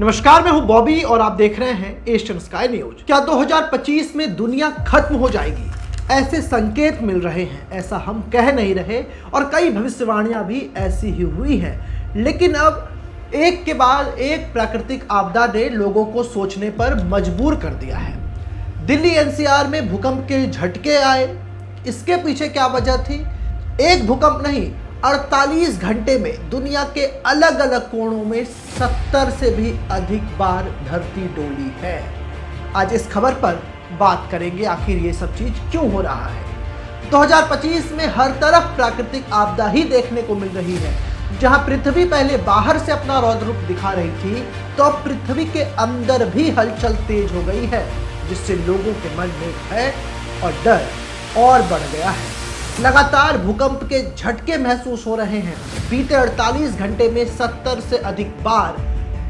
नमस्कार, मैं हूं बॉबी और आप देख रहे हैं एशियन स्काई न्यूज। क्या 2025 में दुनिया खत्म हो जाएगी? ऐसे संकेत मिल रहे हैं, ऐसा हम कह नहीं रहे और कई भविष्यवाणियां भी ऐसी ही हुई हैं। लेकिन अब एक के बाद एक प्राकृतिक आपदा ने लोगों को सोचने पर मजबूर कर दिया है। दिल्ली एनसीआर में भूकंप के झटके आए, इसके पीछे क्या वजह थी? एक भूकंप नहीं, 48 घंटे में दुनिया के अलग अलग कोणों में 70 से भी अधिक बार धरती डोली है। आज इस खबर पर बात करेंगे, आखिर ये सब चीज क्यों हो रहा है। 2025 में हर तरफ प्राकृतिक आपदा ही देखने को मिल रही है। जहां पृथ्वी पहले बाहर से अपना रौद्र रूप दिखा रही थी, तो अब पृथ्वी के अंदर भी हलचल तेज हो गई है, जिससे लोगों के मन में भय और डर और बढ़ गया है। लगातार भूकंप के झटके महसूस हो रहे हैं। बीते 48 घंटे में 70 से अधिक बार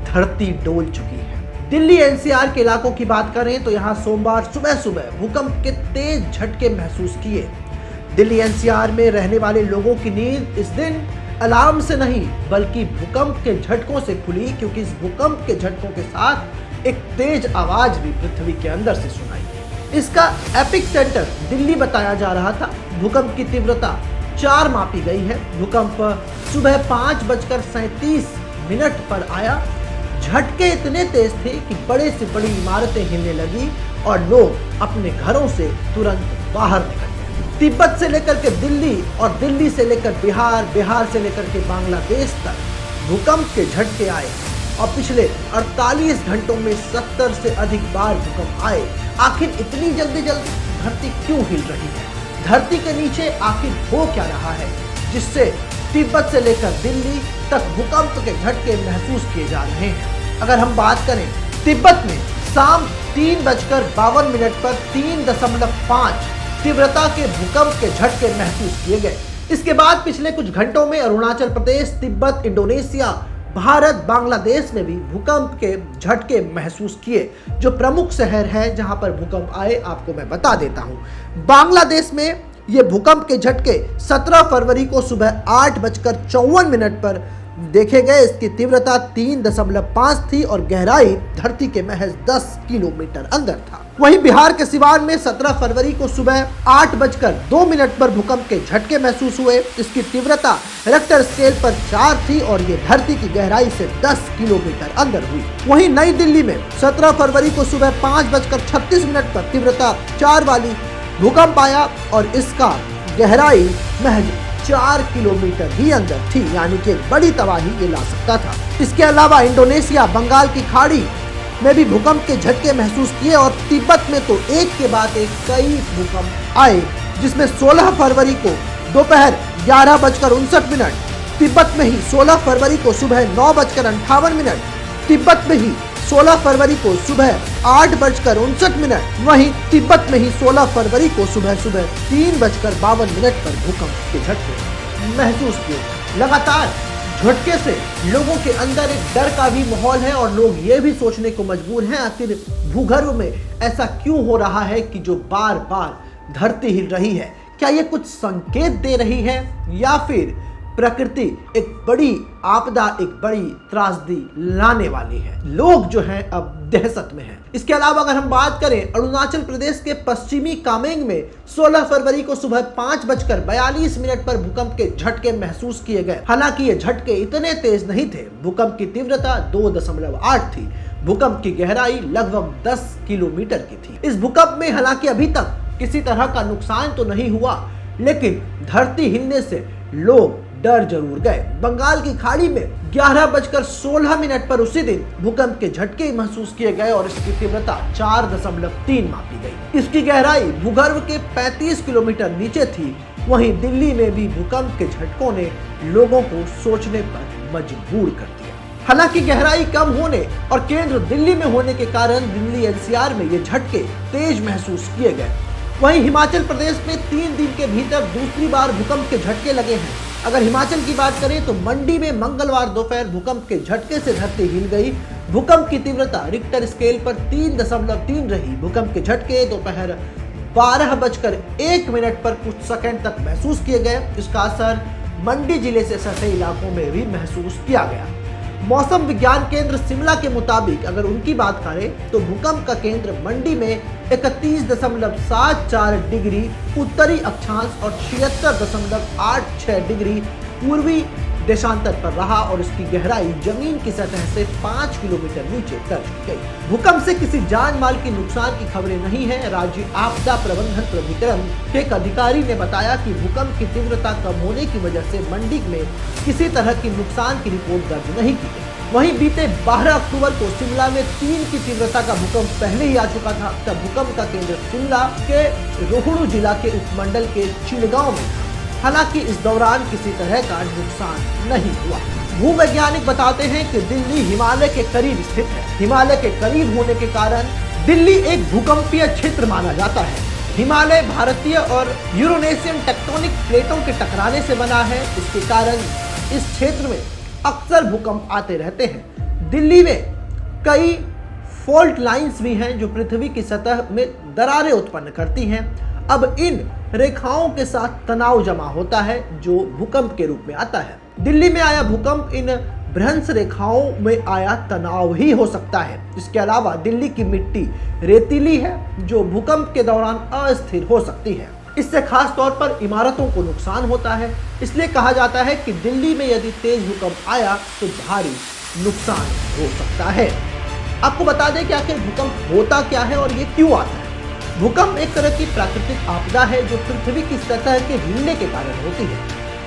धरती डोल चुकी है। दिल्ली एनसीआर के इलाकों की बात करें तो यहां सोमवार सुबह सुबह भूकंप के तेज झटके महसूस किए। दिल्ली एनसीआर में रहने वाले लोगों की नींद इस दिन अलार्म से नहीं बल्कि भूकंप के झटकों से खुली, क्योंकि इस भूकंप के झटकों के साथ एक तेज आवाज भी पृथ्वी के अंदर से सुनाई। इसका एपिक सेंटर दिल्ली बताया जा रहा था। भूकंप की तीव्रता 4 मापी गई है। भूकंप सुबह 5:37 पर आया। झटके इतने तेज थे कि बड़े से बड़ी इमारतें हिलने लगी और लोग अपने घरों से तुरंत बाहर निकल गए। तिब्बत से लेकर के दिल्ली और दिल्ली से लेकर बिहार, बिहार से लेकर के बांग्लादेश तक भूकंप के झटके आए और पिछले 48 घंटों में 70 से अधिक बार भूकंप आए। आखिर इतनी जल्दी धरती क्यों हिल रही है? धरती के नीचे आखिर हो क्या रहा है जिससे तिब्बत से लेकर दिल्ली तक भूकंप के झटके महसूस किए जा रहे हैं? अगर हम बात करें, तिब्बत में शाम 3:52 पर 3.5 तीव्रता के भूकंप के झटके महसूस किए गए। इसके बाद पिछले कुछ घंटों में अरुणाचल प्रदेश, तिब्बत, इंडोनेशिया, भारत, बांग्लादेश में भी भूकंप के झटके महसूस किए। जो प्रमुख शहर है जहां पर भूकंप आए, आपको मैं बता देता हूं। बांग्लादेश में ये भूकंप के झटके 17 फरवरी को सुबह 8:54 पर देखे गए। इसकी तीव्रता 3.5 थी और गहराई धरती के महज 10 किलोमीटर अंदर था। वहीं बिहार के सिवान में 17 फरवरी को सुबह 8:02 पर भूकंप के झटके महसूस हुए। इसकी तीव्रता रिक्टर स्केल पर 4 थी और ये धरती की गहराई से 10 किलोमीटर अंदर हुई। वहीं नई दिल्ली में 17 फरवरी को सुबह 5:36 पर तीव्रता 4 वाली भूकंप आया और इसका गहराई महज 4 किलोमीटर ही अंदर थी, यानी कि एक बड़ी तबाही ये ला सकता था। इसके अलावा इंडोनेशिया, बंगाल की खाड़ी में भी भूकंप के झटके महसूस किए और तिब्बत में तो एक के बाद एक कई भूकंप आए, जिसमें 16 फरवरी को दोपहर 11:59, तिब्बत में ही 16 फरवरी को सुबह 9:58, तिब्बत में ही 16 फरवरी को सुबह 8:59, वहीं तिब्बत में ही 16 फरवरी को सुबह 3:52 पर भूकंप के झटके महसूस किए। लगातार झटके से लोगों के अंदर एक डर का भी माहौल है और लोग ये भी सोचने को मजबूर हैं, आखिर भूगर्भ में ऐसा क्यों हो रहा है कि जो बार बार धरती हिल रही है? क्या ये कुछ संकेत दे रही है या फिर प्रकृति एक बड़ी आपदा, एक बड़ी त्रासदी लाने वाली है? लोग जो हैं अब दहशत में हैं। इसके अलावा अगर हम बात करें, अरुणाचल प्रदेश के पश्चिमी कामेंग में 16 फरवरी को सुबह 5:42 पर भूकंप के झटके महसूस किए गए। हालांकि ये झटके इतने तेज नहीं थे। भूकंप की तीव्रता 2.8 थी। भूकंप की गहराई लगभग 10 किलोमीटर की थी। इस भूकंप में हालांकि अभी तक किसी तरह का नुकसान तो नहीं हुआ, लेकिन धरती हिलने से लोग डर जरूर गए। बंगाल की खाड़ी में 11:16 पर उसी दिन भूकंप के झटके महसूस किए गए और इसकी तीव्रता 4.3 मापी गई। इसकी गहराई भूगर्भ के 35 किलोमीटर नीचे थी। वहीं दिल्ली में भी भूकंप के झटकों ने लोगों को सोचने पर मजबूर कर दिया। हालांकि गहराई कम होने और केंद्र दिल्ली में होने के कारण दिल्ली एनसीआर में ये झटके तेज महसूस किए गए। वहीं हिमाचल प्रदेश में 3 दिन के भीतर दूसरी बार भूकंप के झटके लगे हैं। अगर हिमाचल की बात करें तो मंडी में मंगलवार दोपहर भूकंप के झटके से धरती हिल गई। भूकंप की तीव्रता रिक्टर स्केल पर 3.3 रही। भूकंप के झटके दोपहर 12:01 पर कुछ सेकंड तक महसूस किए गए। इसका असर मंडी जिले से सटे इलाकों में भी महसूस किया गया। मौसम विज्ञान केंद्र शिमला के मुताबिक अगर उनकी बात करें तो भूकंप का केंद्र मंडी में 31.74 डिग्री उत्तरी अक्षांश और 76.86 डिग्री पूर्वी देशांतर पर रहा और इसकी गहराई जमीन की सतह से 5 किलोमीटर नीचे दर्ज की गई। भूकंप से किसी जान माल की नुकसान की खबरें नहीं है। राज्य आपदा प्रबंधन प्राधिकरण के एक अधिकारी ने बताया कि भूकंप की तीव्रता कम होने की वजह से मंडी में किसी तरह की नुकसान की रिपोर्ट दर्ज नहीं की गई। वहीं बीते 12 अक्टूबर को शिमला में 3 की तीव्रता का भूकंप पहले ही आ चुका था। तब भूकंप का केंद्र शिमला के रोहड़ू जिला के उपमंडल के चिड़गांव में, हालांकि इस दौरान किसी तरह का नुकसान नहीं हुआ। भूवैज्ञानिक बताते हैं कि दिल्ली हिमालय के करीब स्थित है। हिमालय के करीब होने के कारण दिल्ली एक भूकंपीय क्षेत्र माना जाता है। हिमालय भारतीय और यूरेशियन टेक्टोनिक प्लेटों के टकराने से बना है। इसके कारण इस क्षेत्र में अक्सर भूकंप आते रहते हैं। दिल्ली में कई फॉल्ट लाइंस भी हैं जो पृथ्वी की सतह में दरारें उत्पन्न करती हैं। अब इन रेखाओं के साथ तनाव जमा होता है जो भूकंप के रूप में आता है। दिल्ली में आया भूकंप इन भ्रंश रेखाओं में आया तनाव ही हो सकता है। इसके अलावा दिल्ली की मिट्टी रेतीली है जो भूकंप के दौरान अस्थिर हो सकती है। इससे खास तौर पर इमारतों को नुकसान होता है। इसलिए कहा जाता है कि दिल्ली में यदि तेज भूकंप आया तो भारी नुकसान हो सकता है। आपको बता दें कि आखिर भूकंप होता क्या है और ये क्यों आता है। भूकंप एक तरह की प्राकृतिक आपदा है जो पृथ्वी की सतह के हिलने के कारण होती है।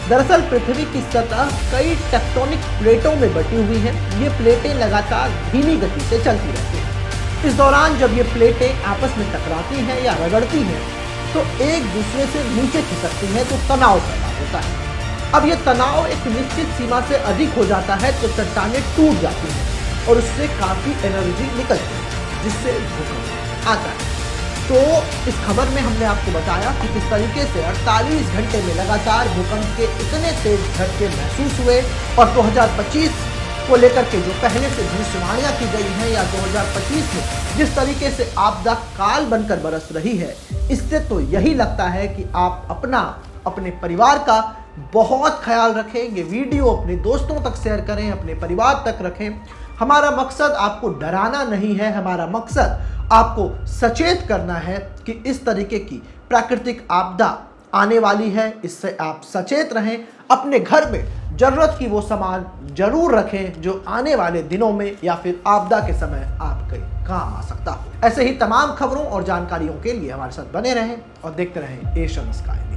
दरअसल पृथ्वी की सतह कई टेक्टोनिक प्लेटों में बटी हुई है। ये प्लेटें लगातार धीमी गति से चलती रहती हैं। इस दौरान जब ये प्लेटें आपस में टकराती हैं या रगड़ती हैं तो एक दूसरे से नीचे खिसकती हैं तो तनाव पैदा होता है। अब ये तनाव एक निश्चित सीमा से अधिक हो जाता है तो चट्टानें टूट जाती हैं और उससे काफी एनर्जी निकलती है जिससे भूकंप आता है। तो इस खबर में हमने आपको बताया कि किस तरीके से 48 घंटे में लगातार भूकंप के इतने तेज झटके महसूस हुए और 2025 को लेकर के जो पहले से भविष्यवाणियां की गई हैं या 2025 में जिस तरीके से आपदा काल बनकर बरस रही है, इससे तो यही लगता है कि आप अपने परिवार का बहुत ख्याल रखें। ये वीडियो अपने दोस्तों तक शेयर करें, अपने परिवार तक रखें। हमारा मकसद आपको डराना नहीं है, हमारा मकसद आपको सचेत करना है कि इस तरीके की प्राकृतिक आपदा आने वाली है। इससे आप सचेत रहें। अपने घर में जरूरत की वो सामान जरूर रखें जो आने वाले दिनों में या फिर आपदा के समय आपके काम आ सकता हो। ऐसे ही तमाम खबरों और जानकारियों के लिए हमारे साथ बने रहें और देखते रहें एशियन स्काई।